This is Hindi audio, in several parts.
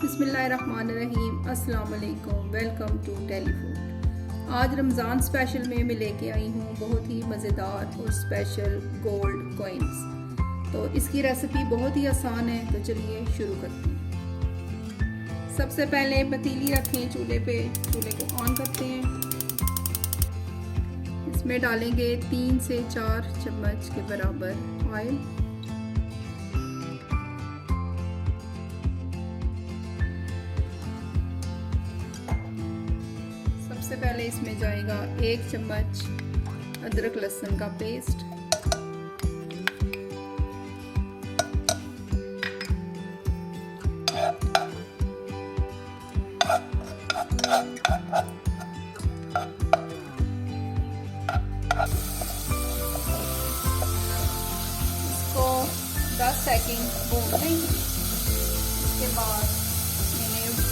बिस्मिल्लाहिर्रहमानिर्रहीम, अस्सलाम वालेकुम, वेलकम टू टेलीफूड। आज रमज़ान स्पेशल में मैं लेके आई हूँ बहुत ही मज़ेदार और स्पेशल गोल्ड कॉइन्स। तो इसकी रेसिपी बहुत ही आसान है, तो चलिए शुरू करते हैं। सबसे पहले पतीली रखें चूल्हे पे, चूल्हे को ऑन करते हैं। इसमें डालेंगे 3 से 4 चम्मच के बराबर ऑयल। सबसे पहले इसमें जाएगा 1 चम्मच अदरक लहसुन का पेस्ट, इसको 10 सेकंड भून लें। इसके बाद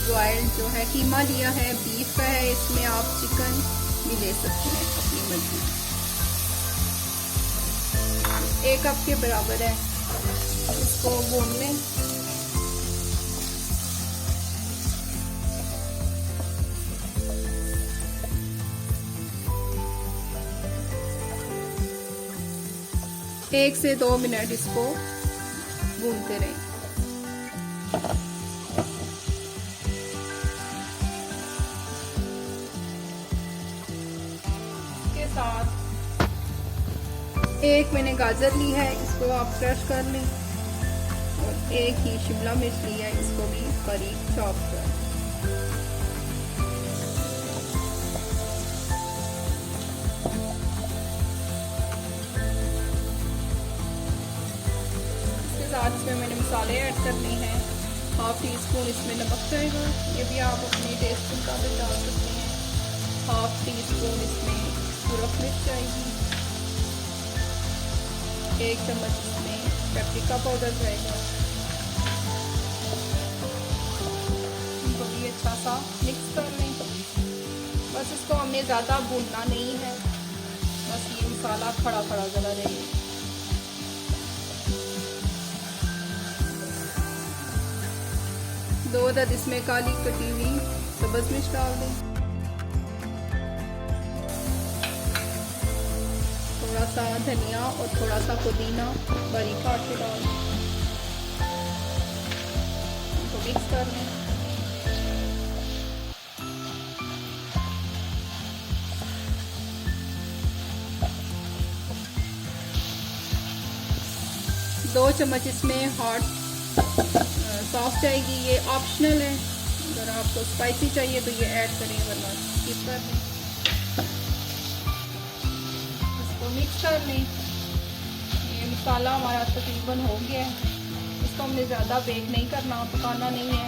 बॉइल्ड जो है कीमा लिया है, बीफ का है, इसमें आप चिकन भी ले सकते हैं अपनी मर्जी। 1 कप के बराबर है, इसको भून लें। एक से 2 मिनट इसको भूनते रहें। साथ एक मैंने गाजर ली है, इसको आप क्रश कर लें, और 1 ही शिमला मिर्च ली है, इसको भी बारीक चॉप कर। इसके साथ इसमें मैंने मसाले ऐड करने हैं। 1/2 टीस्पून इसमें नमक जाएगा, ये भी आप अपने टेस्ट के मुताबिक डाल सकते हैं। 1/2 टीस्पून इसमें सूरख मिर्च जाएगी। 1 चम्मच इसमें पेपरिका पाउडर जाएगा। इनको भी अच्छा सा मिक्स कर लें। बस इसको हमने ज़्यादा भूनना नहीं है, बस ये मसाला खड़ा खड़ा ज़रा रहे। दो अदद इसमें काली कटी हुई सब्ज़ मिर्च डाल दें। थोड़ा सा धनिया और थोड़ा सा पुदीना बारीक काट के डाल दें। इनको मिक्स कर लें। दो चम्मच इसमें हॉट सॉस जाएगी, ये ऑप्शनल है। अगर आपको स्पाइसी चाहिए तो ये ऐड करें, वरना स्किप कर दें। मिक्स कर लें। ये मसाला हमारा तकरीबन हो गया है, इसको हमने ज़्यादा बेक नहीं करना, पकाना नहीं है।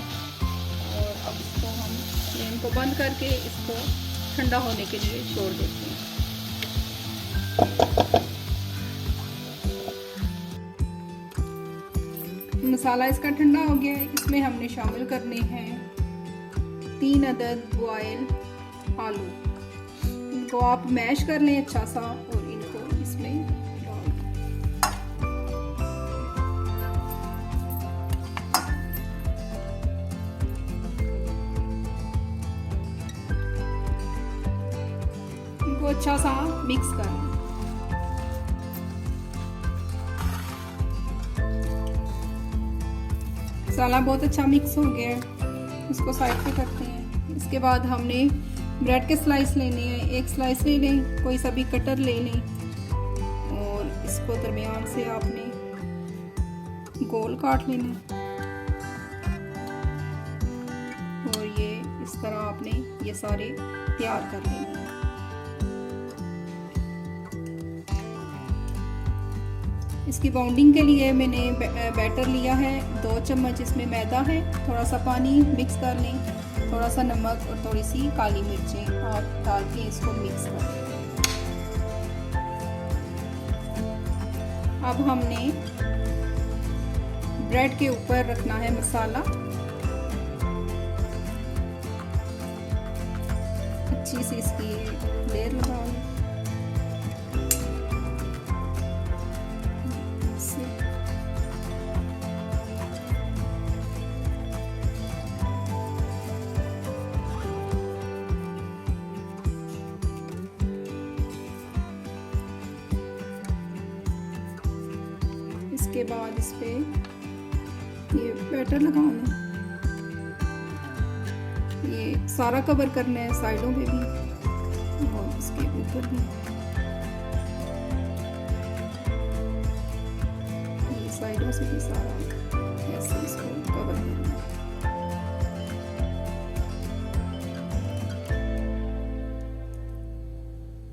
और अब इसको हम फ्लेम को बंद करके इसको ठंडा होने के लिए छोड़ देते हैं। मसाला इसका ठंडा हो गया है, इसमें हमने शामिल करने हैं 3 अदद बॉयल आलू। इनको आप मैश कर लें अच्छा सा, और इसमें डाल दें। इनको अच्छा सा मिक्स कर लें। मसाला बहुत अच्छा मिक्स हो गया है, इसको साइड पे करते हैं। इसके बाद हमने ब्रेड के स्लाइस लेने हैं। 1 स्लाइस ले लें, कोई सा भी कटर ले लें, इसको दरमियान से आपने गोल काट लेना है। और ये इस तरह आपने ये सारे तैयार कर लेने हैं। इसकी बाउंडिंग के लिए मैंने बैटर लिया है। 2 चम्मच इसमें मैदा है, थोड़ा सा पानी मिक्स कर लें, थोड़ा सा नमक और थोड़ी सी काली मिर्चें आप डाल के इसको मिक्स कर लें। अब हमने ब्रेड के ऊपर रखना है मसाला। अच्छी सी इसकी लेयर लगाओ। इसके बाद इस पे ये बैटर लगाना, ये सारा कवर करना है, साइडों पे भी और इसके ऊपर भी, ये साइडों से भी सारा ऐसे इसको कवर करना है।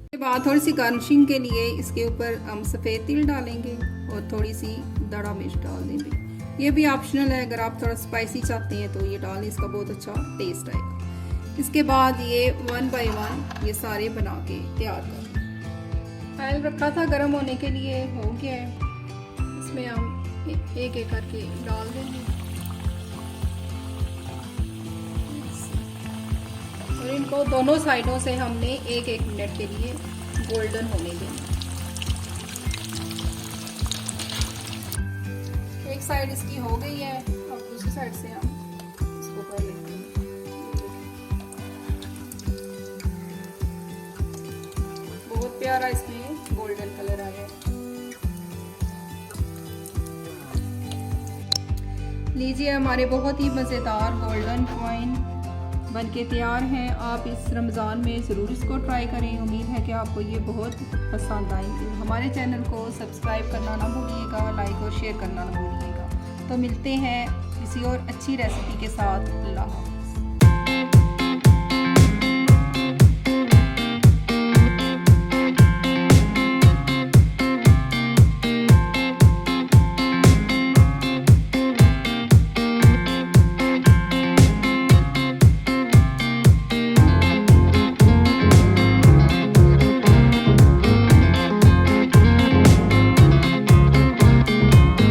इसके बाद थोड़ी सी गार्निशिंग के लिए इसके ऊपर हम सफ़ेद तिल डालेंगे और थोड़ी सी दड़ा मिर्च डाल देंगे। ये भी ऑप्शनल है, अगर आप थोड़ा स्पाइसी चाहते हैं तो ये डालें, इसका बहुत अच्छा टेस्ट आएगा। इसके बाद ये 1 बाय 1 ये सारे बना के तैयार कर। ऑयल रखा था गर्म होने के लिए, हो गया है। इसमें हम एक एक करके डाल देंगे और इनको दोनों साइडों से हमने 1-1 मिनट के लिए गोल्डन होने देना। एक साइड इसकी हो गई है, अब दूसरी साइड से हम इसको कर लेते हैं। बहुत प्यारा इसमें गोल्डन कलर आया है। लीजिए, हमारे बहुत ही मज़ेदार गोल्डन कॉइन बनके तैयार हैं। आप इस रमज़ान में ज़रूर इसको ट्राई करें। उम्मीद है कि आपको ये बहुत पसंद आएंगे। हमारे चैनल को सब्सक्राइब करना ना भूलिएगा, लाइक और शेयर करना ना भूलिएगा। तो मिलते हैं किसी और अच्छी रेसिपी के साथ। अल्लाह।